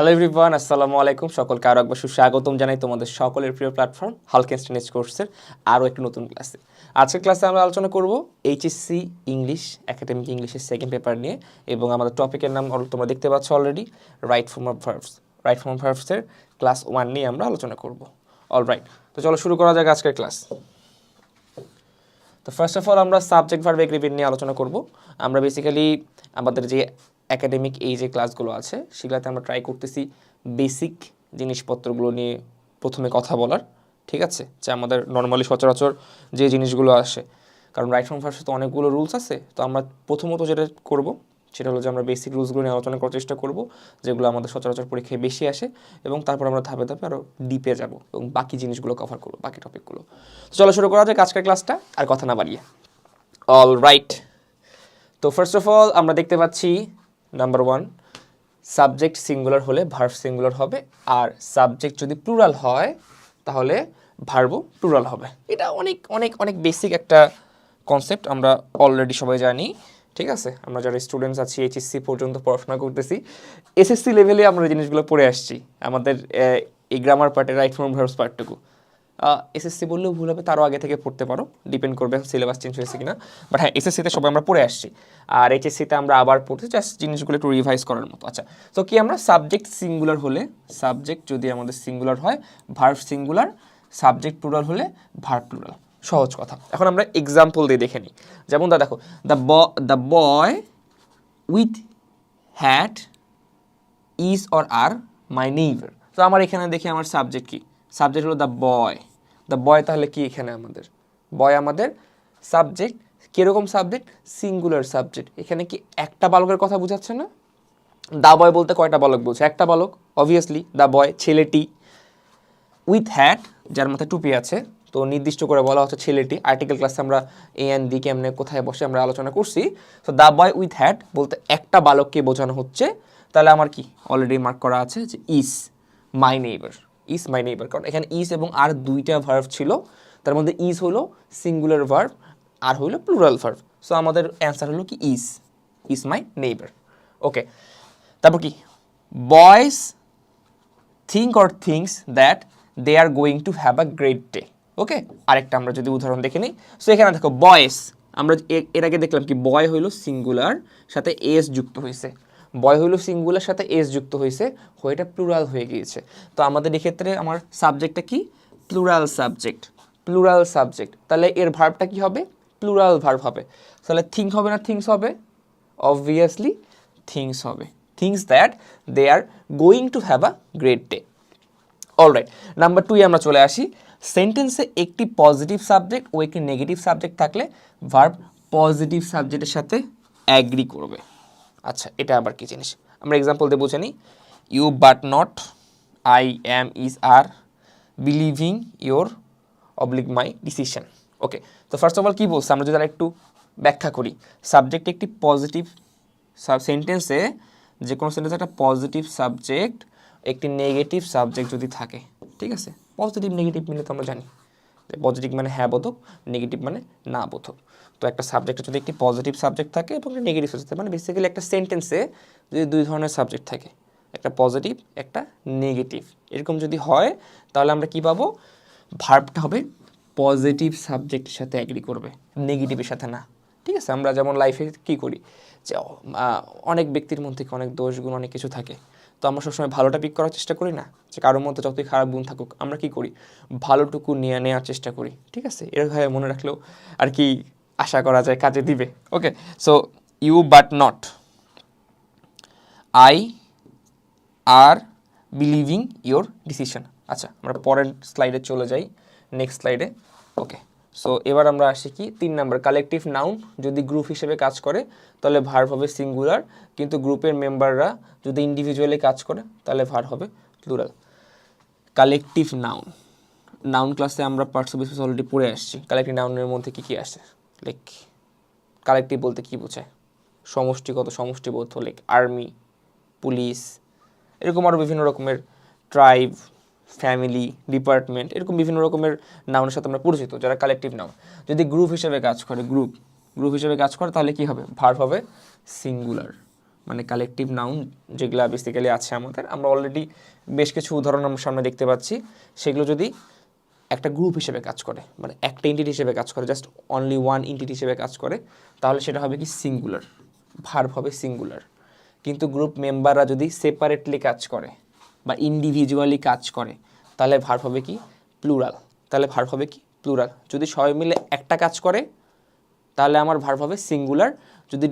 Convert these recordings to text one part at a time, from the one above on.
Hello everyone, আসসালামু আলাইকুম। সকলকে আরও একবার সুস্বাগতম জানাই তোমাদের সকলের প্রিয় প্ল্যাটফর্ম হালকেনস্টাইন কোর্সের আরও একটি নতুন ক্লাসে। আজকের ক্লাসে আমরা আলোচনা করব এইচএসসি ইংলিশ একাডেমিক ইংলিশের সেকেন্ড পেপার নিয়ে, এবং আমাদের টপিকের নাম তোমরা দেখতে পাচ্ছ already, right form of verbs. Right form of ভার্বসের ক্লাস 1 নিয়ে আমরা আলোচনা করব। অলরাইট, তো চলো শুরু করা যাক আজকের ক্লাস। তো ফার্স্ট অফ অল আমরা সাবজেক্ট ভার্ব এগ্রিমেন্ট নিয়ে আলোচনা করব। আমরা বেসিক্যালি আমাদের যে একাডেমিক এই যে ক্লাসগুলো আছে সেগুলোতে আমরা ট্রাই করতেছি বেসিক জিনিসপত্রগুলো নিয়ে প্রথমে কথা বলার, ঠিক আছে, যে আমাদের নর্মালি সচরাচর যে জিনিসগুলো আসে। কারণ রাইট ফর্ম ভার্বসে তো অনেকগুলো রুলস আছে, তো আমরা প্রথমত যেটা করব সেটা হলো যে আমরা বেসিক রুলসগুলো নিয়ে আলোচনা করার চেষ্টা করব, যেগুলো আমাদের সচরাচর পরীক্ষায় বেশি আসে, এবং তারপর আমরা ধাপে ধাপে আরও ডিপে যাব এবং বাকি জিনিসগুলো কভার করবো, বাকি টপিকগুলো। তো চলো শুরু করা যাক আজকের ক্লাসটা, আর কথা না বাড়িয়ে। অল রাইট, তো ফার্স্ট অফ অল আমরা দেখতে পাচ্ছি নাম্বার 1, সাবজেক্ট সিঙ্গুলার হলে ভার্ব সিঙ্গুলার হবে, আর সাবজেক্ট যদি প্লুরাল হয় তাহলে ভার্বও প্লুরাল হবে। এটা অনেক অনেক অনেক বেসিক একটা কনসেপ্ট, আমরা অলরেডি সবাই জানি, ঠিক আছে। আমরা যারা স্টুডেন্টস আছি এইচএসসি পর্যন্ত পড়াশোনা করতেছি, এসএসসি লেভেলে আমরা এই জিনিসগুলো পড়ে আসছি। আমাদের এই গ্রামার পার্টে রাইট ফর্ম ভার্বস পার্টটুকু এসএসসি বললেও ভুল হবে, তারও আগে থেকে পড়তে পারো, ডিপেন্ড করবে সিলেবাস চেঞ্জ হয়েছে কিনা। বাট হ্যাঁ, এসএসসিতে সবাই আমরা পড়ে আসছি, আর এইচএসসিতে আমরা আবার পড়ছি জাস্ট জিনিসগুলো একটু রিভাইজ করার মতো। আচ্ছা, তো কি আমরা সাবজেক্ট সিঙ্গুলার হলে, সাবজেক্ট যদি আমাদের সিঙ্গুলার হয় ভার্ব সিঙ্গুলার, সাবজেক্ট প্লুরাল হলে ভার্ব প্লুরাল। সহজ কথা। এখন আমরা এক্সাম্পল দিয়ে দেখে নিই। যেমন দেখো, the boy with hat is or are my neighbour. তো আমার এখানে দেখি আমার সাবজেক্ট কি, সাবজেক্ট হলো দ্য বয়। দ্য বয় তাহলে কি এখানে আমাদের বয় আমাদের সাবজেক্ট। কীরকম সাবজেক্ট? Singular subject. এখানে কি একটা বালকের কথা বোঝাচ্ছে না? দা বয় বলতে কয়টা বালক বলছে? একটা বালক, অবভিয়াসলি দ্য বয় ছেলেটি। উইথ হ্যাট, যার মাথায় টুপি আছে, তো নির্দিষ্ট করে বলা হচ্ছে ছেলেটি। আর্টিকেল ক্লাসে আমরা এ অ্যান্ড বি কেমনে কোথায় বসে আমরা আলোচনা করছি। তো দ্য বয় উইথ হ্যাট বলতে একটা বালককে বোঝানো হচ্ছে। তাহলে আমার কি অলরেডি মার্ক করা আছে যে is my neighbour. Is my neighbour, কারণ এখানে ইজ এবং আর দুইটা ভার্ব ছিল, তার মধ্যে ইজ হলো সিঙ্গুলার ভার্ব, আর হলো প্লুরাল ভার্ব। সো আমাদের অ্যান্সার হলো কি ইজ মাই নেইবার। ওকে, তারপর কি boys think or things that they are going to have a great day. Okay, আরেকটা আমরা যদি উদাহরণ দেখে নিই। সো এখানে দেখো বয়েস, আমরা এর আগে দেখলাম কি বয় হইল সিঙ্গুলার সাথে এস যুক্ত হয়েছে, বয় হইল সিঙ্গুলার সাথে এস যুক্ত হয়েছে, এটা প্লুরাল হয়ে গিয়েছে। তো আমাদের এক্ষেত্রে আমার সাবজেক্টটা কি? Plural subject. প্লুরাল সাবজেক্ট, তাহলে এর ভার্বটা কি হবে? প্লুরাল ভার্ব হবে। তাহলে থিঙ্ক হবে না থিংস হবে? অবভিয়াসলি থিংস হবে। Things that they are going to have a great day. Alright, number 2 আমরা চলে আসি। সেন্টেন্সে একটি পজিটিভ সাবজেক্ট ও একটি নেগেটিভ সাবজেক্ট থাকলে ভার্ব পজিটিভ সাবজেক্টের সাথে অ্যাগ্রি করবে। আচ্ছা, এটা আবার কি জিনিস? আমরা এক্সাম্পল দিয়ে বুঝে নিই। You but not, I am, is are, believing your oblique my decision. Okay, তো ফার্স্ট অফ অল কী বলছে আমরা যদি একটু ব্যাখ্যা করি। সাবজেক্ট একটি পজিটিভ সেন্টেন্সে, যে কোনো সেন্টেন্সে একটা পজিটিভ সাবজেক্ট একটি নেগেটিভ সাবজেক্ট যদি থাকে, ঠিক আছে। পজিটিভ নেগেটিভ মিলে তো আমরা জানি, পজিটিভ মানে হ্যাঁ বোধক, নেগেটিভ মানে না বোধক। তো একটা সাবজেক্টে যদি একটি পজিটিভ সাবজেক্ট থাকে এবং একটা নেগেটিভ সাবজেক্ট থাকে, মানে বেসিক্যালি একটা সেন্টেন্সে যদি দুই ধরনের সাবজেক্ট থাকে, একটা পজিটিভ একটা নেগেটিভ, এরকম যদি হয় তাহলে আমরা কী পাবো? ভার্বটা হবে পজিটিভ সাবজেক্টের সাথে অ্যাগ্রি করবে, নেগেটিভের সাথে না। ঠিক আছে, আমরা যেমন লাইফে কী করি যে অনেক ব্যক্তির মধ্যে অনেক দোষগুণ অনেক কিছু থাকে, তো আমরা সবসময় ভালোটা পিক করার চেষ্টা করি না, যে কারোর মধ্যে যতই খারাপ গুণ থাকুক আমরা কি করি? ভালোটুকু নিয়ে নেওয়ার চেষ্টা করি, ঠিক আছে। এরভাবে মনে রাখলেও আর কি আশা করা যায় কাজে দিবে। Okay, so you but not, I are believing your decision. আচ্ছা, আমরা পরের স্লাইডে চলে যাই, নেক্সট স্লাইডে। ওকে, সো এবার আমরা আসি কি 3 নাম্বার, কালেকটিভ নাউন যদি গ্রুপ হিসেবে কাজ করে তাহলে ভার্ব হবে সিঙ্গুলার, কিন্তু গ্রুপের মেম্বাররা যদি ইন্ডিভিজুয়ালি কাজ করে তাহলে ভার্ব হবে প্লুরাল। কালেকটিভ নাউন, নাউন ক্লাসে আমরা পার্টস অফ স্পিচ অলরেডি পড়ে আসছি। কালেকটিভ নাউনের মধ্যে কী কী আসে? লাইক কালেকটিভ বলতে কী বোঝায়? সমষ্টিগত, সমষ্টিবদ্ধ, লাইক আর্মি, পুলিশ, এরকম আরও বিভিন্ন রকমের, ট্রাইব, ফ্যামিলি, ডিপার্টমেন্ট, এরকম বিভিন্ন রকমের নাউনের সাথে আমরা পরিচিত, যারা কালেকটিভ নাউন। যদি গ্রুপ হিসেবে কাজ করে, গ্রুপ হিসেবে কাজ করে তাহলে কি হবে? ভার্ব হবে সিঙ্গুলার। মানে কালেকটিভ নাউন যেগুলো বেসিক্যালি আছে আমাদের, আমরা অলরেডি বেশ কিছু উদাহরণ আমার সামনে দেখতে পাচ্ছি। সেগুলো যদি একটা গ্রুপ হিসেবে কাজ করে, মানে একটা এন্টিটি হিসেবে কাজ করে, জাস্ট অনলি ওয়ান এন্টিটি হিসেবে কাজ করে, তাহলে সেটা হবে কি সিঙ্গুলার, ভার্ব হবে সিঙ্গুলার। কিন্তু গ্রুপ মেম্বাররা যদি সেপারেটলি কাজ করে বা ইন্ডিভিজুয়ালি কাজ করে, তাহলে ভার্ব হবে কি প্লুরাল। তাহলে ভার্ব হবে কি প্লুরাল। যদি সবাই মিলে একটা কাজ করে তাহলে আমার ভার্ব হবে সিঙ্গুলার, যদি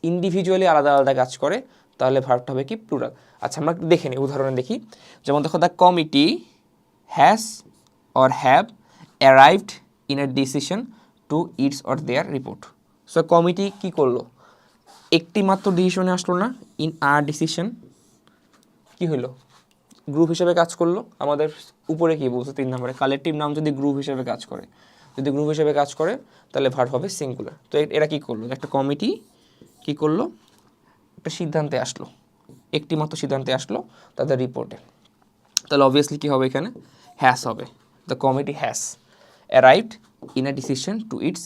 ইন্ডিভিজুয়ালি আলাদা আলাদা কাজ করে তাহলে ভার্বটা হবে কি প্লুরাল। আচ্ছা আমরা দেখে নিই, উদাহরণে দেখি। যেমন দেখো, the committee has or have arrived in a decision to its or their report. So committee কি করলো, একটি মাত্র ডিসিশনে আসলো না, ইন আ ডিসিশন কি হলো, গ্রুপ হিসেবে কাজ করলো। আমাদের উপরে কি বলছে 3 নম্বরে, কালেকটিভ নাম যদি গ্রুপ হিসেবে কাজ করে, যদি গ্রুপ হিসেবে কাজ করে তাহলে ভার্ব হবে সিঙ্গুলার। তো এরা কি করলো, একটা কমিটি কি করলো, একটা সিদ্ধান্তে আসলো, একটি মাত্র সিদ্ধান্তে আসলো তাদের রিপোর্টে। তাহলে অবভিয়াসলি কি হবে, এখানে হ্যাস হবে। The committee has arrived in a decision to its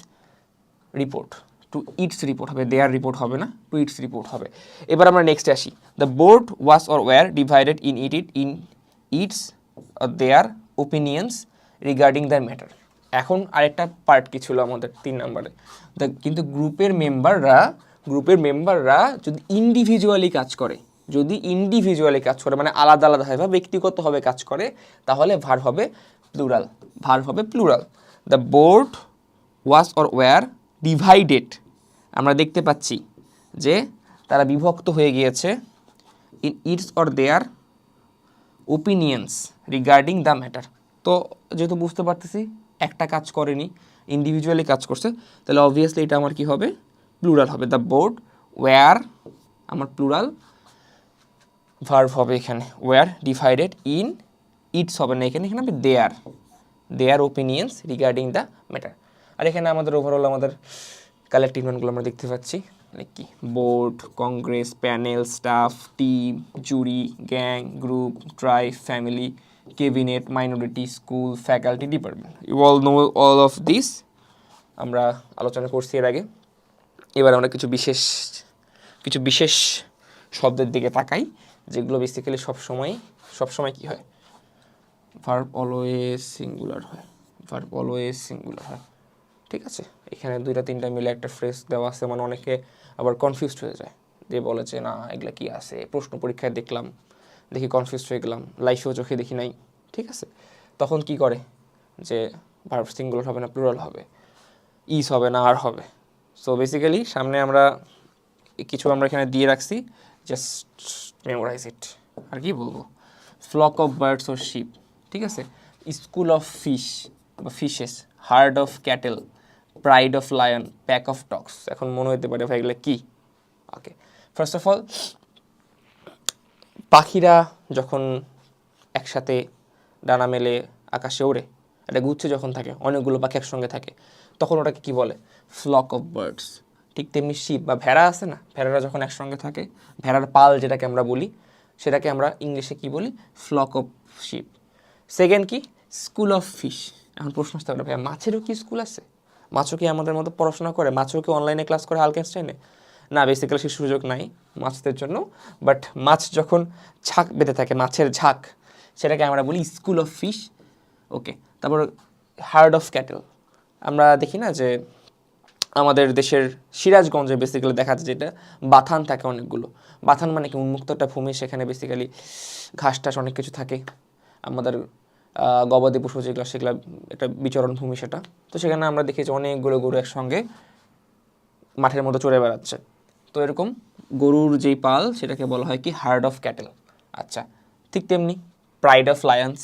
report. To its report হবে, their report হবে না, to its report হবে। এবার আমরা নেক্সটে আসি। The board was or were divided in its or their opinions regarding the matter. এখন আরেকটা পার্ট কি ছিল আমাদের 3 নম্বরে, কিন্তু গ্রুপের মেম্বাররা যদি ইন্ডিভিজুয়ালি কাজ করে, যদি ইন্ডিভিজুয়ালি কাজ করে মানে আলাদা আলাদাভাবে বা ব্যক্তিগতভাবে কাজ করে, তাহলে ভার্ব হবে প্লুরাল, ভার্ব হবে plural. The board was or were divided, আমরা দেখতে পাচ্ছি যে তারা বিভক্ত হয়ে গিয়েছে, in its or their opinions regarding the matter. তো যেহেতু বুঝতে পারতেছি একটা কাজ করেনি, ইন্ডিভিজুয়ালি কাজ করছে, তাহলে অবভিয়াসলি এটা আমার কি হবে প্লুরাল হবে। দ্য বোর্ড ওয়্যার আমার প্লুরাল, ভার্ব হবে এখানে ওয়্যার ডিভাইডেড ইন ইটস হবে না, এখানে হবে দেয়ার ওপিনিয়ন্স রিগার্ডিং দ্য ম্যাটার। আর এখানে আমাদের ওভারঅল আমাদের কালেকটিভ নাউনগুলো আমরা দেখতে পাচ্ছি, লাইক কি board, congress, panel, staff, team, jury, gang, group, tribe, family, cabinet, minority, school, faculty, department. You all know all of this, আমরা আলোচনা করছি এর আগে। এবার আমরা কিছু বিশেষ শব্দের দিকে তাকাই, যেগুলো বেসিক্যালি সবসময় কি হয়, ভার্ব অলওয়েজ সিঙ্গুলার হয়, ভার্ব অলওয়েজ সিঙ্গুলার হয়। ঠিক আছে, এখানে 2-3টা মিলে একটা ফ্রেজ দেওয়া আছে, মানে অনেকে আবার কনফিউজড হয়ে যায়, যে বলে যে না এগুলো কি আছে, প্রশ্ন পরীক্ষায় দেখলাম, দেখি কনফিউজড হয়ে গেলাম, লাইফেও চোখে দেখি নাই। ঠিক আছে, তখন কি করে যে ভার্ব সিঙ্গুলার হবে না প্লুরাল হবে, ইজ হবে না আর হবে। সো বেসিক্যালি সামনে আমরা এখানে দিয়ে রাখছি, জাস্ট মেমোরাইজ ইট। আর কি বলবো, ফ্লক অফ বার্ডস ও শিপ, ঠিক আছে, স্কুল অফ ফিশ বা fishes, herd of cattle, pride of lion, pack of dogs. এখন মনে হতে পারে ভাই এগুলো কি। ওকে, ফার্স্ট অফ অল, পাখিরা যখন একসাথে ডানা মেলে আকাশে ওড়ে, একটা গুচ্ছে যখন থাকে, অনেকগুলো পাখি একসঙ্গে থাকে, তখন ওটাকে কি বলে, ফ্লক অফ বার্ডস। ঠিক তেমনি শিপ বা ভেড়া আছে না, ভেড়ারা যখন একসঙ্গে থাকে, ভেড়ার পাল যেটাকে আমরা বলি, সেটাকে আমরা ইংলিশে কি বলি, ফ্লক অফ শিপ। সেকেন্ড কি, স্কুল অফ ফিশ। এখন প্রশ্ন আসতে পারে ভাইয়া মাছেরও কি স্কুল আছে, মাছও কি আমাদের মতো পড়াশোনা করে, মাছও কি অনলাইনে ক্লাস করে হালকেনস্টাইনে? না, বেসিক্যালি সে সুযোগ নাই মাছদের জন্য। বাট মাছ যখন ঝাঁক বেঁধে থাকে, মাছের ঝাঁক, সেটাকে আমরা বলি স্কুল অফ ফিশ। ওকে, তারপর হার্ড অফ ক্যাটেল। আমরা দেখি না যে আমাদের দেশের সিরাজগঞ্জে বেসিক্যালি দেখা যায় যেটা বাথান থাকে অনেকগুলো। বাথান মানে কি, উন্মুক্ত একটা ভূমি, সেখানে বেসিক্যালি ঘাস টাস অনেক কিছু থাকে, আমাদের গবাদি পশু যেগুলো সেগুলো একটা বিচরণ ভূমি সেটা। তো সেখানে আমরা দেখি যে অনেকগুলো গরু একসঙ্গে মাঠের মধ্যে চড়ে বেড়াচ্ছে। তো এরকম গরুর যেই পাল সেটাকে বলা হয় কি, হার্ড অফ ক্যাটেল। আচ্ছা, ঠিক তেমনি pride of lions,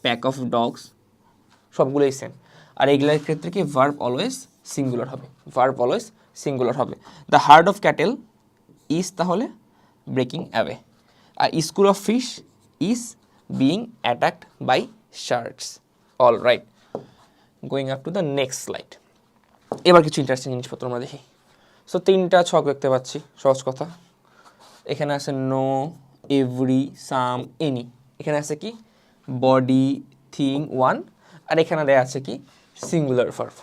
pack of dogs, সবগুলোই সেম। আর এইগুলোর ক্ষেত্রে কি, ভার্ব অলওয়েজ সিঙ্গুলার হবে, ভার্ব অলওয়েজ সিঙ্গুলার হবে। The herd of cattle is তাহলে ব্রেকিং অ্যাওয়ে, আর school of fish is being attacked by sharks. All right, going up to the next slide. এবার কিছু ইন্টারেস্টিং জিনিসপত্র আমরা দেখি। সো 3টা ছক দেখতে পাচ্ছি, সহজ কথা। এখানে আছে নো, এভরি, সাম, এনি। এখানে আছে কি, বডি, থিং, ওয়ান। আর এখানে দেয়া আছে কি, সিঙ্গুলার ভার্ব।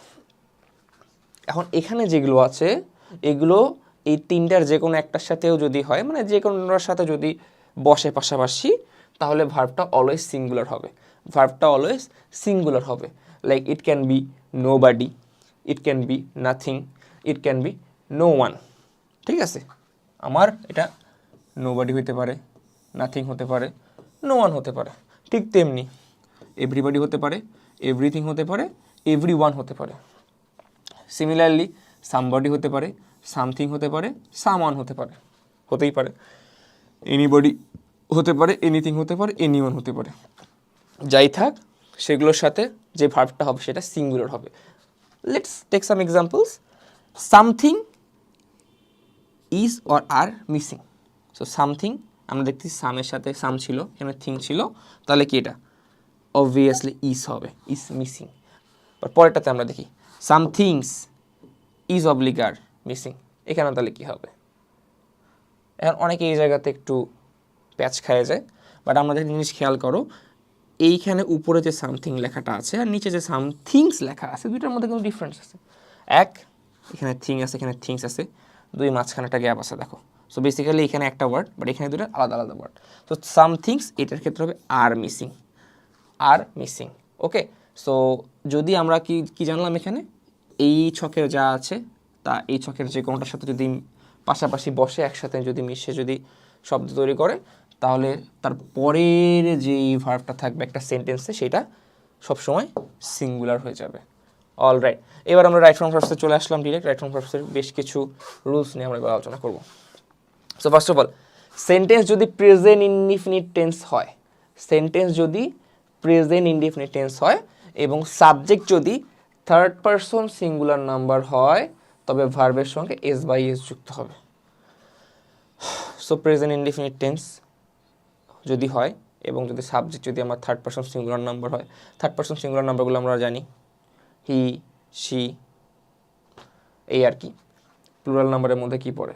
এখন এখানে যেগুলো আছে এগুলো এই তিনটার যে কোনো একটার সাথেও যদি হয়, মানে যে কোনোটার সাথে যদি বসে পাশাপাশি, তাহলে ভার্বটা অলওয়েজ সিঙ্গুলার হবে। ভার্বটা অলওয়েজ সিঙ্গুলার হবে। Like it can be nobody, it can be nothing, it can be no one. ঠিক আছে, আমার এটা নোবডি হতে পারে, নাথিং হতে পারে, নো ওয়ান হতে পারে। ঠিক তেমনি এভরিবডি হতে পারে, এভরিথিং হতে পারে, এভরি ওয়ান হতে পারে। সিমিলারলি সামবডি হতে পারে, সামথিং হতে পারে, সামওয়ান হতে পারে, হতেই পারে। এনিবডি হতে পারে, এনিথিং হতে পারে, এনিওয়ান হতে পারে। যাই থাক, সেগুলোর সাথে যে ভার্বটা হবে সেটা সিঙ্গুলার হবে। Let's take some examples. Something is or are missing. So something, আমরা দেখছি সামের সাথে সাম ছিল, এখানে থিং ছিল, তাহলে কি এটা অবভিয়াসলি ইজ হবে, ইজ মিসিং। বাট পরেরটাতে আমরা দেখি some things is oblique are missing, এখানে তাহলে কী হবে? এখন অনেকে এই জায়গাতে একটু প্যাচ খায় যায়, বাট আমাদের জিনিস খেয়াল করো, এইখানে উপরে যে সামথিং লেখাটা আছে আর নিচে যে সামথিংস লেখা আছে, দুইটার মধ্যে কিন্তু ডিফারেন্স আছে। এক, এখানে থিং আছে, এখানে থিংস আছে, দুই মাঝখানে একটা গ্যাপ আছে, দেখো। সো বেসিক্যালি এখানে একটা ওয়ার্ড, বাট এখানে দুটো আলাদা আলাদা ওয়ার্ড। তো সামথিংস এটার ক্ষেত্রে হবে আর মিসিং, আর মিসিং। ওকে, সো যদি আমরা কি জানলাম এখানে, এই ছকের যা আছে তা এই ছকের যে কোনোটার সাথে যদি পাশাপাশি বসে, একসাথে যদি মিশে যদি শব্দ তৈরি করে, তাহলে তার পরের যেই ভার্বটা থাকবে একটা সেন্টেন্সে, সেটা সবসময় সিঙ্গুলার হয়ে যাবে। অল রাইট, এবার আমরা রাইট ফর্ম ভার্বসে চলে আসলাম ডিরেক্ট। রাইট ফর্ম ভার্বসের বেশ কিছু রুলস নিয়ে আমরা এবার আলোচনা করব। So first of all, sentence যদি প্রেজেন্ট ইনডিফিনিট টেন্স হয়, সেন্টেন্স যদি প্রেজেন্ট ইনডিফিনিট টেন্স হয় এবং সাবজেক্ট যদি থার্ড পারসন সিঙ্গুলার নাম্বার হয়, তবে ভার্বের সঙ্গে এস বাই এস যুক্ত হবে। সো প্রেজেন্ট ইনডিফিনিট টেন্স যদি হয় এবং যদি সাবজেক্ট যদি আমার থার্ড পারসন সিঙ্গুলার নাম্বার হয়, থার্ড পারসন সিঙ্গুলার নাম্বারগুলো আমরা জানি হি, শি, এই আর কি। প্লুরাল নাম্বারের মধ্যে কি পড়ে?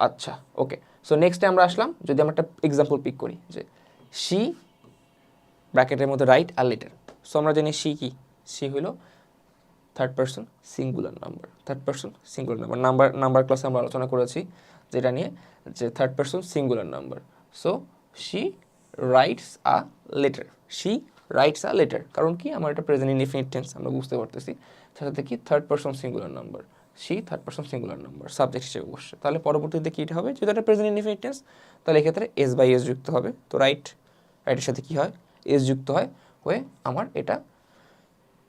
আচ্ছা, ওকে। সো নেক্সটে আমরা আসলাম, যদি আমরা একটা এক্সাম্পল পিক করি যে শি ব্র্যাকেটের মধ্যে রাইট আর লেটার। সো আমরা জানি শি কি, শি হলো third person singular number, third person singular number ক্লাসে আমরা আলোচনা করেছি যেটা নিয়ে, যে third person singular number. So she writes a letter, she writes a letter, কারণ কি আমার এটা প্রেজেন্ট ইনডিফিনিট টেন্স, আমরা বুঝতে পারতেছি। সাথে কি third person singular number, she third person singular number subject হিসেবে বসছে, তাহলে পরবর্তীতে কী হবে, যদি এটা প্রেজেন্ট ইনডিফিনিট টেন্স, তাহলে এক্ষেত্রে এস বাই এস যুক্ত হবে। তো রাইটের সাথে কী হয়, এস যুক্ত হয়, হয়ে আমার এটা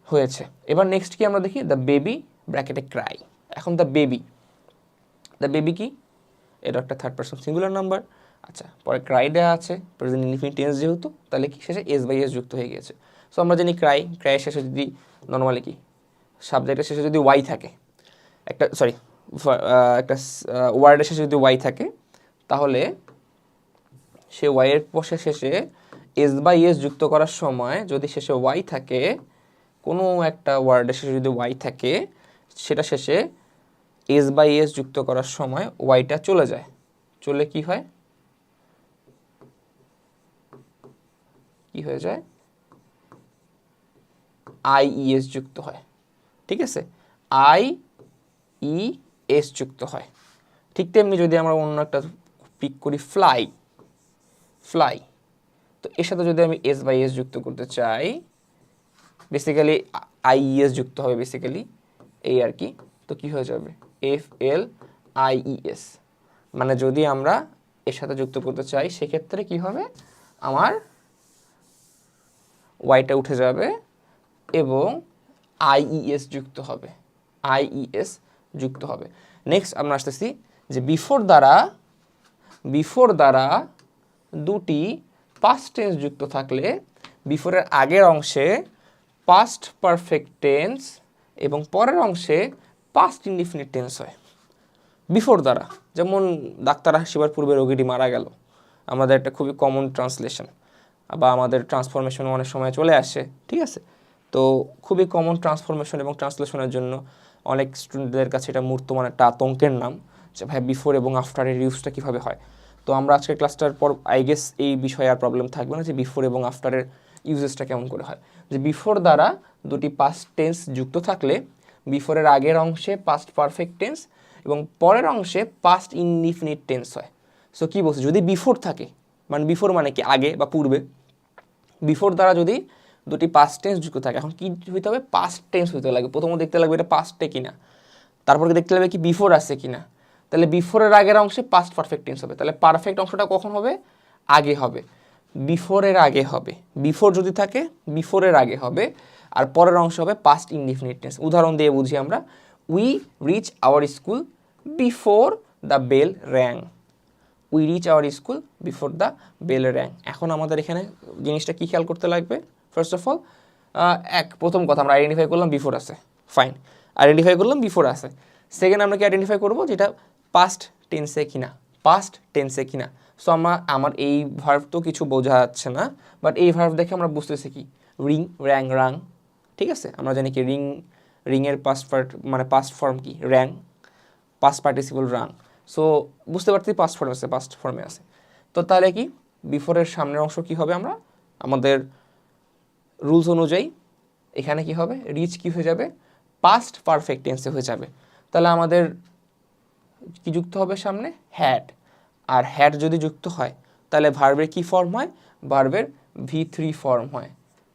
হয়েছে। এবার নেক্সট কি আমরা দেখি, দ্য বেবি ব্র্যাকেটে ক্রাই। এখন দ্য বেবি কি, এটা একটা থার্ড পারসন সিঙ্গুলার নাম্বার। আচ্ছা, পরে ক্রাই দেওয়া আছে প্রেজেন্ট ইনডিফিনিট টেন্স যেহেতু, তাহলে কি শেষে এস বাই এস যুক্ত হয়ে গিয়েছে। সো আমরা জানি ক্রাইয়ের শেষে যদি নর্মালি কি সাবজেক্টের শেষে যদি ওয়াই থাকে, একটা ওয়ার্ডের শেষে যদি ওয়াই থাকে, তাহলে সে ওয়াইয়ের শেষে এস বাই এস যুক্ত করার সময় যদি শেষে ওয়াই থাকে, কোনো একটা ওয়ার্ডের শেষে যদি ওয়াই থাকে, সেটা শেষে এস বাই এস যুক্ত করার সময় ওয়াইটা চলে যায়, চলে কি হয়, কি হয়ে যায়, আই ই এস যুক্ত হয়। ঠিক আছে, আই ই এস যুক্ত হয়। ঠিক তেমনি যদি আমরা অন্য একটা পিক করি ফ্লাই, তো এর সাথে যদি আমি এস বাই এস যুক্ত করতে চাই, বেসিক্যালি আই ই এস যুক্ত হবে, বেসিক্যালি এই আর কি। তো কি হয়ে যাবে, F L I E S, মানে যদি আমরা এর সাথে যুক্ত করতে চাই, সেক্ষেত্রে কি হবে, আমার ওয়াইটা উঠে যাবে এবং আইইএস যুক্ত হবে, আইইএস যুক্ত হবে। নেক্সট আমরা আসতেছি যে বিফোর দ্বারা দুটি পাস্ট টেন্স যুক্ত থাকলে বিফোরের আগের অংশে পাস্ট পারফেক্ট টেন্স এবং পরের অংশে পাস্ট ইনডিফিনিট টেন্স হয়। বিফোর দ্বারা, যেমন ডাক্তার আসিবার পূর্বে রোগীটি মারা গেল, আমাদের একটা খুবই কমন ট্রান্সলেশন, বা আমাদের ট্রান্সফরমেশন অনেক সময় চলে আসে। ঠিক আছে, তো খুবই কমন ট্রান্সফরমেশন এবং ট্রান্সলেশনের জন্য অনেক স্টুডেন্টদের কাছে এটা মূর্তমান একটা আতঙ্কের নাম, যে ভাই বিফোর এবং আফটারের ইউজটা কীভাবে হয়। তো আমরা আজকের ক্লাসটার পর আই গেস এই বিষয়ে আর প্রবলেম থাকবে না, যে বিফোর এবং আফটারের ইউজেসটা কেমন করে হয়। যে বিফোর দ্বারা দুটি পাস্ট টেন্স যুক্ত থাকলে বিফোরের আগের অংশে পাস্ট পারফেক্ট টেন্স এবং পরের অংশে পাস্ট ইনডিফিনিট টেন্স হয়। সো কী বলছে, যদি বিফোর থাকে, মানে বিফোর মানে কি আগে বা পূর্বে, বিফোর দ্বারা যদি দুটি পাস্ট টেন্স যুক্ত থাকে, এখন কি হইতে হবে, পাস্ট টেন্স হইতে লাগবে। প্রথমত দেখতে লাগবে এটা পাস্টে কিনা, তারপরে দেখতে লাগবে কি বিফোর আছে কিনা। তাহলে বিফোরের আগের অংশে পাস্ট পারফেক্ট টেন্স হবে। তাহলে পারফেক্ট অংশটা কখন হবে, আগে হবে, বিফোরের আগে হবে। বিফোর যদি থাকে বিফোরের আগে হবে, আর পরের অংশ হবে পাস্ট ইনডিফিনিট টেন্স। উদাহরণ দিয়ে বুঝি আমরা, we reach our school before the bell rang. We reach our school before the bell rang. এখন আমাদের এখানে জিনিসটা কী খেয়াল করতে লাগবে, ফার্স্ট অফ অল প্রথম কথা আমরা আইডেন্টিফাই করলাম বিফোর আছে, ফাইন, আইডেন্টিফাই করলাম বিফোর আছে। সেকেন্ড আমরা কি আইডেন্টিফাই করবো, যেটা পাস্ট টেন্সে কিনা, পাস্ট টেন্সে কিনা। সো আমার এই ভার্ব তো কিছু বোঝা যাচ্ছে না, বাট এই ভার্ব দেখে আমরা বুঝতেছি কি, রিং, র্যাং, রাং, ঠিক আছে। আমরা জানি কি রিংয়ের মানে পাস্ট ফর্ম কি, র্যাং, পাস্ট পার্টিসিপল রাং। সো বুঝতে পারছি পাস্ট ফর্মে আছে, পাস্ট ফর্মে আছে। তো তাহলে কি বিফোরের সামনের অংশ কি হবে, আমরা আমাদের রুলস অনুযায়ী এখানে কি হবে, রিচ কি হয়ে যাবে, পাস্ট পারফেক্ট টেন্সে হয়ে যাবে। তাহলে আমাদের কি যুক্ত হবে সামনে, হ্যাড। আর হ্যাড যদি যুক্ত হয় তাহলে ভার্বের কি ফর্ম হয়, ভার্বের V3 ফর্ম হয়,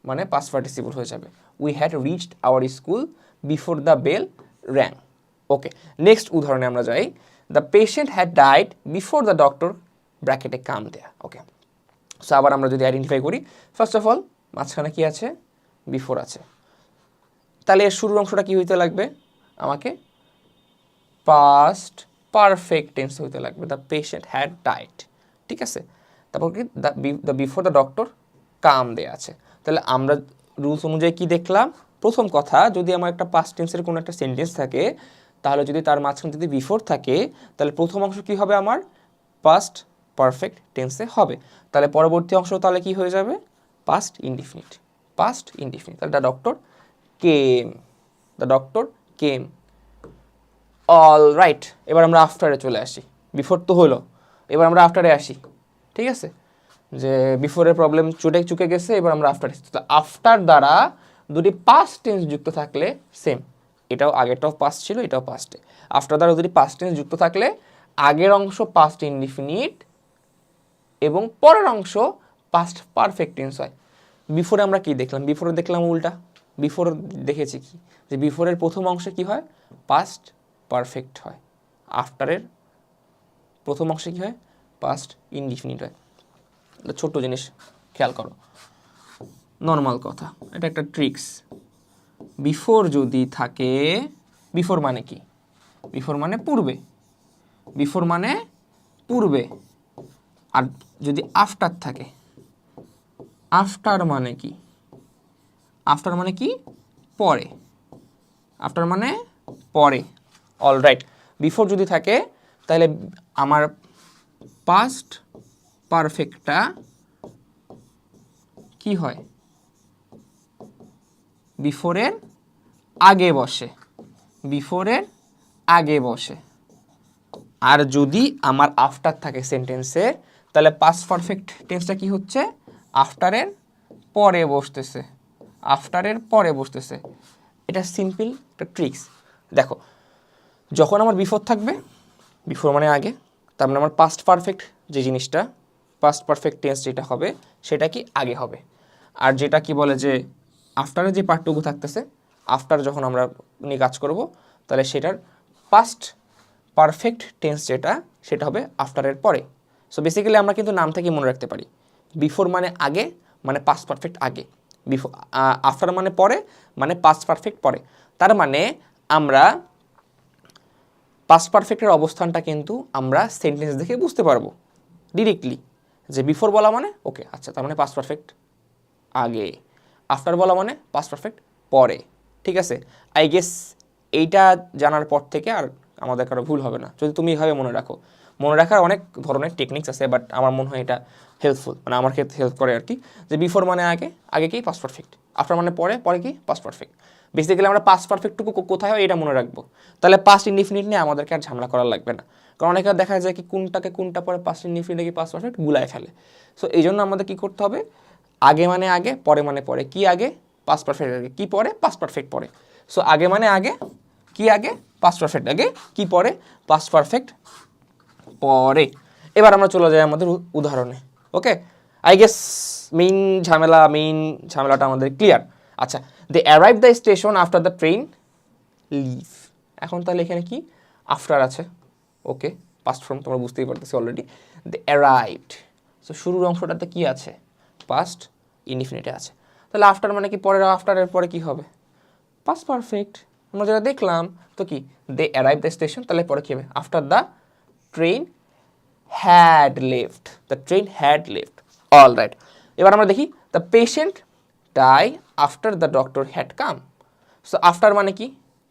মানে পাস্ট পার্টিসিপল হয়ে যাবে। We had reached our school before the bell rang. Okay, next উদাহরণে আমরা যাই। The patient had died before the doctor ব্র্যাকেটে কাম দেয়া। ওকে, সো আবার আমরা যদি আইডেন্টিফাই করি, ফার্স্ট অফ অল মাঝখানে কি আছে, বিফোর আছে। তাহলে এর শুরুর অংশটা কি হইতে লাগবে, আমাকে পাস্ট পারফেক্ট টেন্স হইতে লাগবে, দ্য পেশেন্ট হ্যাড ডাইড, ঠিক আছে। তারপর কি দ্য বিফোর দ্য ডক্টর কাম দেয়া আছে। তাহলে আমরা রুলস অনুযায়ী কি দেখলাম, প্রথম কথা, যদি আমার একটা পাস্ট টেন্সের কোনো একটা সেন্টেন্স থাকে, তাহলে যদি তার মাঝখানে যদি বিফোর থাকে, তাহলে প্রথম অংশ কি হবে, আমার পাস্ট পারফেক্ট টেন্সে হবে। তাহলে পরবর্তী অংশ তাহলে কি হয়ে যাবে, পাস্ট ইনডিফিনিট, পাস্ট ইনডিফিনিট। তাহলে the doctor came, the doctor came. All right, এবার আমরা আফটারে চলে আসি। বিফোর তো হলো, এবার আমরা আফটারে আসি, ঠিক আছে। যে বিফোরের প্রবলেম চুকে গেছে, এবার আমরা আফটার এসেছি। তো আফটার দ্বারা দুটি পাস্ট টেন্স যুক্ত থাকলে সেম, এটাও আগেরটাও পাস্ট ছিল, এটাও পাস্টে। আফটার দ্বারা দুটি পাস্ট টেন্স যুক্ত থাকলে আগের অংশ পাস্ট ইনডিফিনিট এবং পরের অংশ পাস্ট পারফেক্ট টেন্স হয়। বিফোরে আমরা কি দেখলাম, বিফোরে দেখলাম উল্টা। বিফোর দেখেছি কি, যে বিফোরের প্রথম অংশে কি হয়, পাস্ট পারফেক্ট হয়, আফটারের প্রথম অংশে কি হয়, পাস্ট ইনডিফিনিট হয়। ছোট্ট জিনিস খেয়াল করো, নর্মাল কথা, এটা একটা ট্রিক্স। বিফোর যদি থাকে, বিফোর মানে কি, বিফোর মানে পূর্বে, বিফোর মানে পূর্বে। আর যদি আফটার থাকে, আফটার মানে কি, আফটার মানে কি, পরে, আফটার মানে পরে। অলরাইট, বিফোর যদি থাকে তাহলে আমার পাস্ট পারফেক্টটা কি হয়, বিফোরের আগে বসে, বিফোরের আগে বসে। আর যদি আমার আফটার থাকে সেন্টেন্সে, তাহলে পাস্ট পারফেক্ট টেন্সটা কি হচ্ছে, আফটারের পরে বসতেছে, আফটারের পরে বসতেছে। এটা সিম্পল একটা ট্রিক্স। দেখো, যখন আমার বিফোর থাকবে, বিফোর মানে আগে, তার মানে আমার পাস্ট পারফেক্ট যে জিনিসটা, পাস্ট পারফেক্ট টেন্স যেটা হবে সেটা কি আগে হবে। আর যেটা কি বলে যে আফটারে যে পার্টটুকু থাকতেছে, আফটার যখন আমরা নিয়ে কাজ করব, তাহলে সেটার পাস্ট পারফেক্ট টেন্স যেটা, সেটা হবে আফটারের পরে। সো বেসিক্যালি আমরা কিন্তু নাম থেকে মনে রাখতে পারি, বিফোর মানে আগে, মানে পাস্ট পারফেক্ট আগে, বিফোর, আফটার মানে পরে, মানে পাস্ট পারফেক্ট পরে। তার মানে আমরা পাস্ট পারফেক্টের অবস্থানটা কিন্তু আমরা সেন্টেন্স দেখে বুঝতে পারবো ডিরেক্টলি, যে বিফোর বলা মানে ওকে, আচ্ছা, তার মানে পাস্ট পারফেক্ট আগে, আফটার বলা মানে পাস্ট পারফেক্ট পরে, ঠিক আছে। আই গেস এইটা জানার পর থেকে আর আমাদের কারো ভুল হবে না, যদি তুমি এইভাবে মনে রাখো। মনে রাখার অনেক ধরনের টেকনিক্স আছে, বাট আমার মনে হয় এটা হেল্পফুল, মানে আমার ক্ষেত্রে হেল্প করে আর কি। যে বিফোর মানে আগে, আগে কি পাস্ট পারফেক্ট, আফটার মানে পরে, পরে কি পাস্ট পারফেক্ট। বেসিক্যালি আমরা পাস্ট পারফেক্টটুকু কোথায় হয় এটা মনে রাখবো, তাহলে পাস্ট ইনডিফিনিট নিয়ে আমাদেরকে আর ঝামেলা করা লাগবে না। কারণ অনেকে দেখা যায় কি কোনটাকে কোনটা পরে পাস্ট ইনডিফিনিট কি পাস্ট পারফেক্ট গুলায় ফেলে। সো এই জন্য আমাদের কী করতে হবে, আগে মানে আগে, পরে মানে পরে। কি আগে, পাস্ট পারফেক্ট আগে, কি পরে, পাস্ট পারফেক্ট পরে। সো আগে মানে আগে, কি আগে? পাস্ট পারফেক্ট আগে, কি পরে? পাস্ট পারফেক্ট পরে। এবার আমরা চলে যাই আমাদের উদাহরণে। ওকে, আই গেস মেইন ঝামেলাটা আমাদের ক্লিয়ার। আচ্ছা, they arrive the station after the train leave. এখন তাহলে এখানে কি আফটার আছে, ওকে, পাস্ট ফর্ম তোমরা বুঝতেই পারতেছি অলরেডি। দে অ্যারাইভড, সো শুরুর অংশটাতে কি আছে? পাস্ট ইনডিফিনিটে আছে। তাহলে আফটার মানে কি পরের, আফটারের পরে কি হবে? Past perfect. আমরা যেটা দেখলাম তো কি, দে অ্যারাইভ দ্য স্টেশন, তাহলে পরে কি হবে? After the train had left, the train had left. All right, এবার আমরা দেখি the patient die after the doctor had come. So after মানে কি?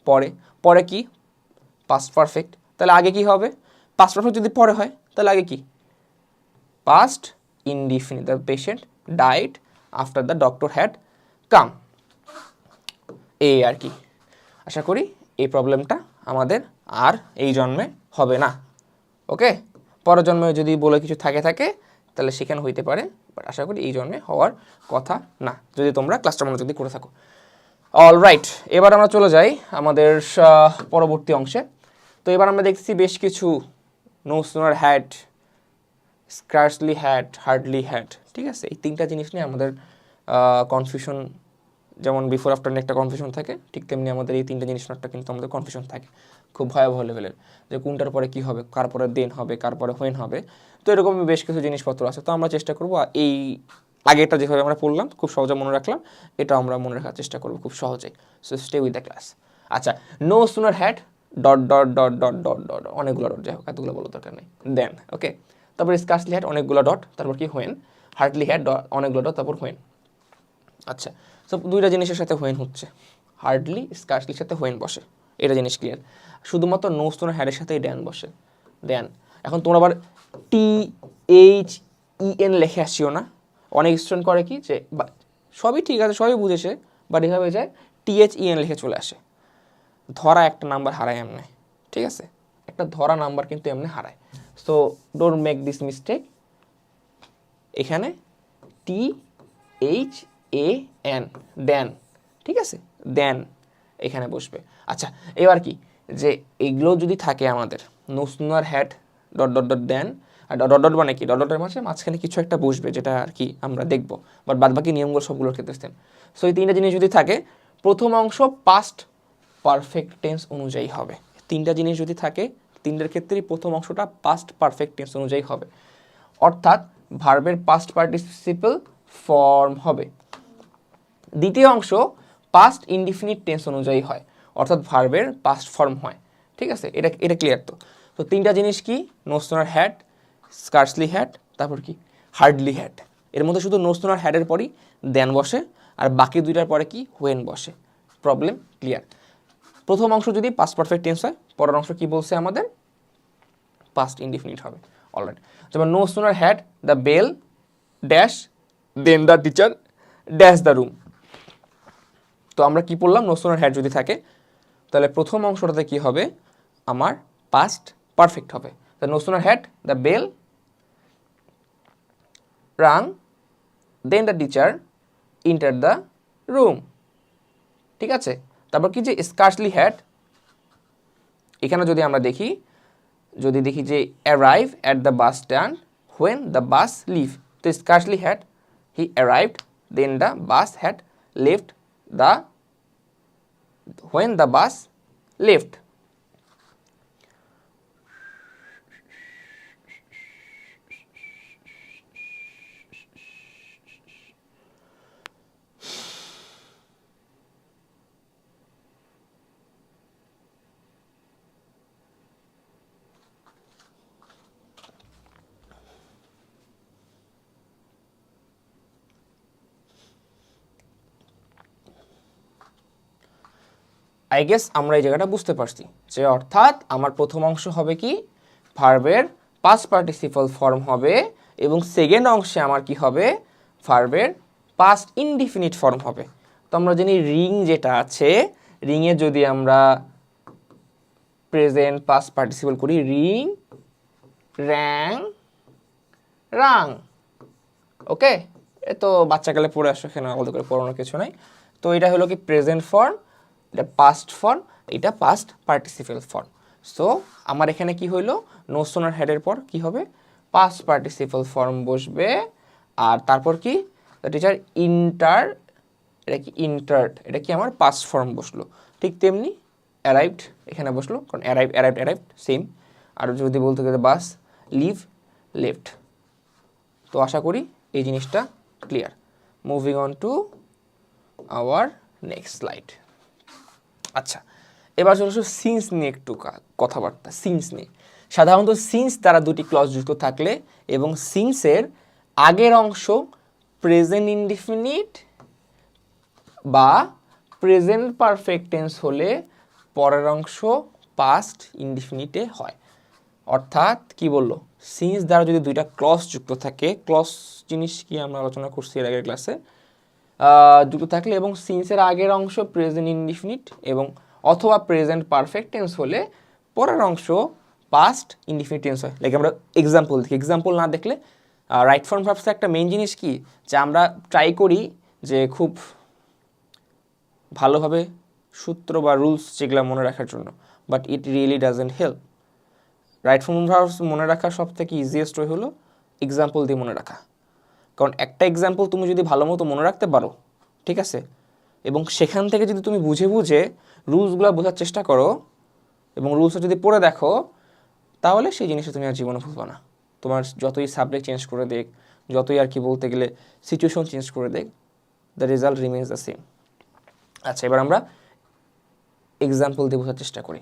পরে, পরে কি? Past perfect. তাহলে আগে কি হবে? পাস্ট পারফেক্ট যদি পরে হয় তাহলে আগে কি? Past indefinite, the patient died after the doctor had come. এই আর কি। আশা করি এই প্রবলেমটা আমাদের আর এই জন্মে হবে না। ওকে, পরের জন্মে যদি বলে কিছু থাকে তাহলে সেখানে হইতে পারে, বাট আশা করি এই জন্মে হওয়ার কথা না, যদি তোমরা ক্লাসটা মনোযোগ দিয়ে করে থাকো। অল রাইট, এবার আমরা চলে যাই আমাদের পরবর্তী অংশে। তো এবার আমরা দেখছি বেশ কিছু no sooner had, scarcely had, hardly had, ঠিক আছে? এই তিনটা জিনিস নিয়ে আমাদের কনফিউশন, যেমন বিফোর আফটার নিয়ে একটা কনফিউশন থাকে, ঠিক তেমনি আমাদের এই তিনটা জিনিস একটা কিন্তু আমাদের কনফিউশন থাকে খুব ভয়াবহ লেভেলের, যে কোনটার পরে কী হবে, কার পরে দেন হবে, কার পরে হোয়েন হবে। তো এরকম বেশ কিছু জিনিসপত্র আছে। তো আমরা চেষ্টা করবো এই আগেটা যেভাবে আমরা পড়লাম খুব সহজে মনে রাখলাম, এটা আমরা মনে রাখার চেষ্টা করবো খুব সহজেই। So stay with the class. আচ্ছা, no sooner had dot dot dot dot dot dot, অনেকগুলো ডট, যাই হোক এতগুলো বলো দরকার নেই, দেন। ওকে, তারপর স্কার্সলি হ্যাড অনেকগুলো ডট, তারপর কি হোয়েন, হার্ডলি হ্যাড অনেকগুলো ডট, তারপর হোয়েন। আচ্ছা, সব দুইটা জিনিসের সাথে হোয়েন হচ্ছে, হার্ডলি স্কার্সলির সাথে হোয়েন বসে, এটা জিনিস ক্লিয়ার। শুধুমাত্র নো সুনার হ্যাডের সাথেই ড্যান বসে, ড্যান। এখন তোমরা আবার THEN লেখে আসিও না, অনেক স্টুডেন্ট করে কি যে সবই ঠিক আছে, সবই বুঝেছে, বাট এভাবে যায় THEN লিখে চলে আসে। ধরা একটা নাম্বার হারায় এমনি, ঠিক আছে? একটা ধরা নাম্বার কিন্তু এমনি হারায়। So don't make this mistake. এখানে THAN, দেন, ঠিক আছে? দেন এখানে বসবে। আচ্ছা, এবার কি, যে এগুলো যদি থাকে আমাদের no sooner had dot dot dot then, আর ডট ডট মানে কি, ডট ডটের মাঝখানে কিছু একটা বসবে, যেটা আর কি আমরা দেখবো, বাট বাদ বাকি নিয়মগুলো সবগুলোর ক্ষেত্রে সেম। সো এই তিনটা জিনিস যদি থাকে, প্রথম অংশ পাস্ট পারফেক্ট টেন্স অনুযায়ী হবে। তিনটা জিনিস যদি থাকে, তিনটার ক্ষেত্রেই প্রথম অংশটা পাস্ট পারফেক্ট টেন্স অনুযায়ী হবে, অর্থাৎ ভার্বের পাস্ট পার্টিসিপল ফর্ম হবে। দ্বিতীয় অংশ পাস্ট ইনডিফিনিট টেন্স অনুযায়ী হয়, অর্থাৎ ভার্বের পাস্ট ফর্ম হয়, ঠিক আছে? এটা ক্লিয়ার তো? তো তিনটা জিনিস কি, no sooner had, scarcely had, তারপর কি হার্ডলি হ্যাড। এর মধ্যে শুধু নো সুনার হ্যাডের পরই দেন বসে, আর বাকি দুইটার পরে কি হোয়েন বসে। Problem clear? প্রথম অংশ যদি পাস্ট পারফেক্ট টেন্স হয়, পরের অংশ কি বলছে আমাদের? পাস্ট ইনডিফিনিট হবে। অলরাইট, যেমন no sooner had the bell dash then the teacher dash the room. তো আমরা কি পড়লাম? নো সুনার হ্যাড যদি থাকে তাহলে প্রথম অংশটাতে কি হবে? আমার পাস্ট পারফেক্ট হবে। The no sooner had the bell rang then the teacher enter the room, ঠিক আছে? তারপর কি, যে স্কার্সলি হ্যাড, এখানে যদি আমরা দেখি যে arrive at the bus stand when the bus leave, তো scarcely had he arrived then the bus had left the when the bus left. I guess আমরা এই জায়গাটা বুঝতে পারছি, যে অর্থাৎ আমার প্রথম অংশ হবে কি, ভার্বের পাস্ট পার্টিসিপল ফর্ম হবে, এবং সেকেন্ড অংশে আমার কি হবে, ভার্বের পাস্ট ইনডিফিনিট ফর্ম হবে। তো আমরা জানি রিং যেটা আছে, রিংয়ে যদি আমরা প্রেজেন্ট পাস্ট পার্টিসিপল করি, রিং, র্যাং, রাং। ওকে, এ তো বাচ্চাকালে পড়ে আসো, এখানে আলাদা করে পড়ানোর কিছু নাই। তো এটা হলো কি প্রেজেন্ট ফর্ম, এটা পাস্ট ফর্ম, এটা পাস্ট পার্টিসিপেল ফর্ম। সো আমার এখানে কি হইলো, নো সোনার হ্যাডের পর কি হবে, পাস্ট পার্টিসিপেল ফর্ম বসবে। আর তারপর কি, দ্য টিচার ইন্টার, এটা কি ইন্টার্ড, এটা কি আমার পাস্ট ফর্ম বসলো। ঠিক তেমনি অ্যারাইভড এখানে বসলো, কারণ অ্যারাইভড সেম। আর যদি বলতে গেলে বাস, লিভ, লেফট। তো আশা করি এই জিনিসটা clear. Moving on to our next slide. আচ্ছা, এবার চলে আসো সিন্স নিয়ে একটু কথাবার্তা। সিন্স নিয়ে সাধারণত সিন্স দ্বারা দুটি ক্লজ যুক্ত থাকলে এবং সিন্সের আগের অংশ প্রেজেন্ট ইনডিফিনিট বা প্রেজেন্ট পারফেক্ট টেন্স হলে পরের অংশ পাস্ট ইনডিফিনিটে হয়। অর্থাৎ কি বললো, সিন্স দ্বারা যদি দুইটা ক্লজ যুক্ত থাকে, ক্লজ জিনিস কি আমরা আলোচনা করছি এর আগের ক্লাসে, যুক্ত থাকলে এবং সিন্সের আগের অংশ প্রেজেন্ট ইনডিফিনিট এবং অথবা প্রেজেন্ট পারফেক্ট টেন্স হলে পরের অংশ পাস্ট ইনডিফিনিট টেন্স হয়। লাইক আমরা এক্সাম্পল দেখি, এক্সাম্পল না দেখলে রাইট ফর্ম ভার্বসের একটা মেইন জিনিস কি, যে আমরা ট্রাই করি যে খুব ভালোভাবে সূত্র বা রুলস যেগুলো মনে রাখার জন্য, but it really doesn't help. Right form verbs মনে রাখার সব থেকে ইজিয়েস্ট ওয়ে হলো এক্সাম্পল দিয়ে মনে রাখা। কারণ একটা এক্সাম্পল তুমি যদি ভালো মতো মনে রাখতে পারো, ঠিক আছে, এবং সেখান থেকে যদি তুমি বুঝে বুঝে রুলসগুলো বোঝার চেষ্টা করো এবং রুলসটা যদি পড়ে দেখো, তাহলে সেই জিনিসটা তুমি আর জীবনে ভুলবে না। তোমার যতই সাবজেক্ট চেঞ্জ করে দেখ, যতই আর কি বলতে গেলে সিচুয়েশন চেঞ্জ করে দেখ, the result remains the same. আচ্ছা, এবার আমরা এক্সাম্পল দিয়ে বোঝার চেষ্টা করি।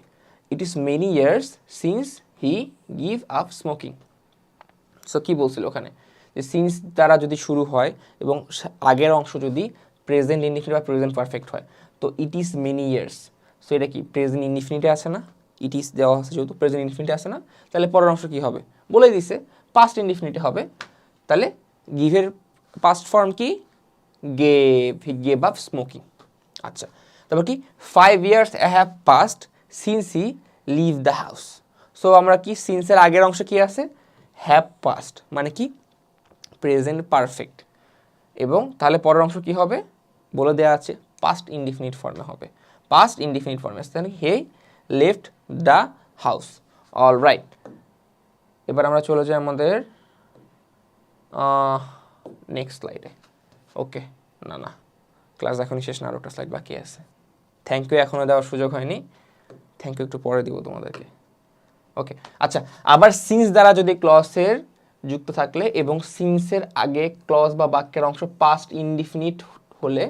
It is many years since he give up smoking. So কী বলছিল ওখানে, যে সিন্স দ্বারা যদি শুরু হয় এবং আগের অংশ যদি প্রেজেন্ট ইনডিফিনিট বা প্রেজেন্ট পারফেক্ট হয়, তো ইট ইজ মেনি ইয়ার্স। সো এটা কি প্রেজেন্ট ইনডিফিনিটে আছে না, ইট ইজ দেওয়া আছে যেহেতু প্রেজেন্ট ইনডিফিনিটে আছে না, তাহলে পরের অংশ কী হবে বলে দিছে, পাস্ট ইনডিফিনিটে হবে। তাহলে গিভের পাস্ট ফর্ম কি, gave, he gave up smoking. আচ্ছা, তারপর কি 5 years have past since he leave the house. So আমরা কি সিন্সের আগের অংশ কি আছে, হ্যাভ পাস্ট, মানে কি প্রেজেন্ট পারফেক্ট, এবং তাহলে পরের অংশ কি হবে বলে দেওয়া আছে, পাস্ট ইনডিফিনিট ফর্মে হবে, পাস্ট ইনডিফিনিট ফর্মে। তাহলে he left the house. All right, এবার আমরা চলে যাই আমাদের নেক্সট স্লাইডে। ওকে, না ক্লাস এখনই শেষ না, আরও একটা স্লাইড বাকি আছে। থ্যাংক ইউ এখনও দেওয়ার সুযোগ হয়নি, থ্যাংক ইউ একটু পরে দিব তোমাদেরকে। ওকে, আচ্ছা, আবার সিন্স দ্বারা যদি ক্লজের যুক্ত থাকলে এবং সিন্সের আগে ক্লজ বা বাক্যের অংশ পাস্ট ইনডিফিনিট হলে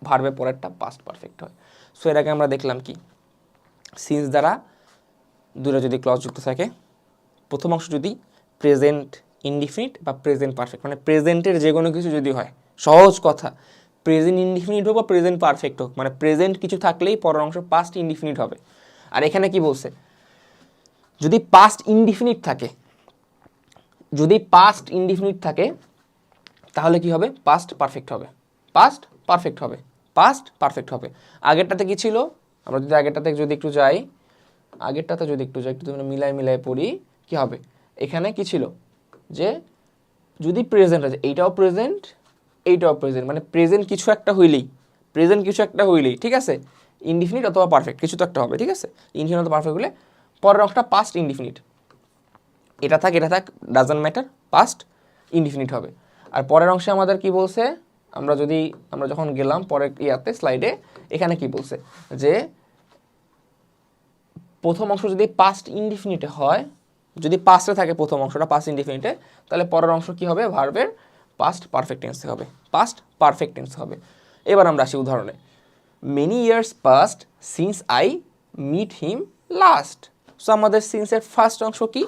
ভার্বের পরেরটা পাস্ট পারফেক্ট হয়। সো এর আগে আমরা দেখলাম কি, সিন্স দ্বারা দুটো যদি ক্লজ যুক্ত থাকে, প্রথম অংশ যদি প্রেজেন্ট ইনডিফিনিট বা প্রেজেন্ট পারফেক্ট, মানে প্রেজেন্টের যে কোনো কিছু যদি হয়, সহজ কথা, প্রেজেন্ট ইনডিফিনিট হোক বা প্রেজেন্ট পারফেক্ট হোক, মানে প্রেজেন্ট কিছু থাকলেই পরের অংশ পাস্ট ইনডিফিনিট হবে। আর এখানে কি বলছে, যদি পাস্ট ইনডিফিনিট থাকে, যদি পাস্ট ইনডিফিনিট থাকে তাহলে কি হবে, পাস্ট পারফেক্ট হবে, পাস্ট পারফেক্ট হবে, পাস্ট পারফেক্ট হবে। আগেরটাতে কি ছিল, আমরা যদি আগেরটাতে যদি একটু যাই, একটু মিলাই পড়ি, কি হবে এখানে কি ছিল, যে যদি প্রেজেন্ট আছে, এইটাও প্রেজেন্ট, মানে প্রেজেন্ট কিছু একটা হইলেই, ঠিক আছে, ইনডিফিনিট অথবা পারফেক্ট কিছু তো একটা হবে, ঠিক আছে, ইনডিফিনিট অথবা পারফেক্ট হলে পরের অংশটা পাস্ট ইনডিফিনিট, এটা থাক ডাজন্ট ম্যাটার, পাস্ট ইনডিফিনিট হবে। আর পরের অংশে আমাদের কি বলছে, আমরা যখন গেলাম পরের স্লাইডে, এখানে কি বলছে, যে প্রথম অংশ যদি পাস্ট ইনডিফিনিটে হয়, যদি পাস্টে থাকে প্রথম অংশটা পাস্ট ইনডিফিনিটে, তাহলে পরের অংশ কি হবে, ভার্বের পাস্ট পারফেক্ট টেন্সে হবে, পাস্ট পারফেক্ট টেন্স হবে। এবার আমরা আসি উদাহরণে। Many years past since I meet him last. So আমাদের সিন্সের ফার্স্ট অংশ কি,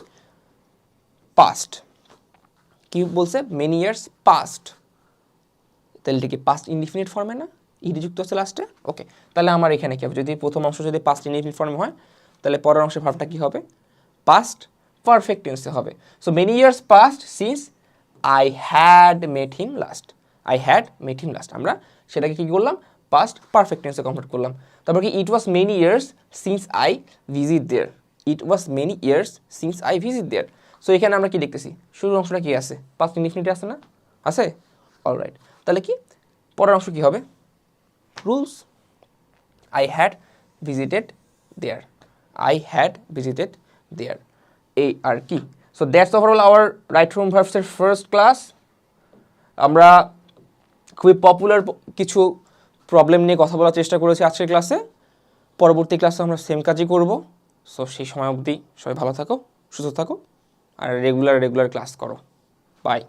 পাস্ট। কি বলছে, মেনি ইয়ার্স পাস্ট, তাহলে এটা কি পাস্ট ইনডিফিনিট ফর্মে না, ইডি যুক্ত আছে লাস্টে। ওকে, তাহলে আমার এখানে কি হবে, যদি প্রথম অংশ যদি পাস্ট ইনডিফিনিট ফর্মে হয়, তাহলে পরের অংশের ভার্বটা কি হবে, পাস্ট পারফেক্ট টেন্সে হবে। So many years past since I had mate him last, আমরা সেটাকে কি করলাম, পাস্ট পারফেক্ট টেন্সে কনভার্ট করলাম। তারপর কি, it was many years since I visit there, so এখানে আমরা কি দেখতেছি, শুরুর অংশটা কি আছে, পাস্ট ইনডিফিনিটে আছে না, আছে, অলরাইট। তাহলে কি পরের অংশ কি হবে, rules, I had visited there, I had visited there, এই আর কি। So that's overall our right from ভার্বসের ফার্স্ট ক্লাস। আমরা খুবই পপুলার কিছু প্রবলেম নিয়ে কথা বলার চেষ্টা করেছি আজকের ক্লাসে। পরবর্তী ক্লাসে আমরা সেম কাজই করব। সো সেই সময় অবধি সবাই ভালো থাকো, সুস্থ থাকো, আর রেগুলার ক্লাস করো। বাই।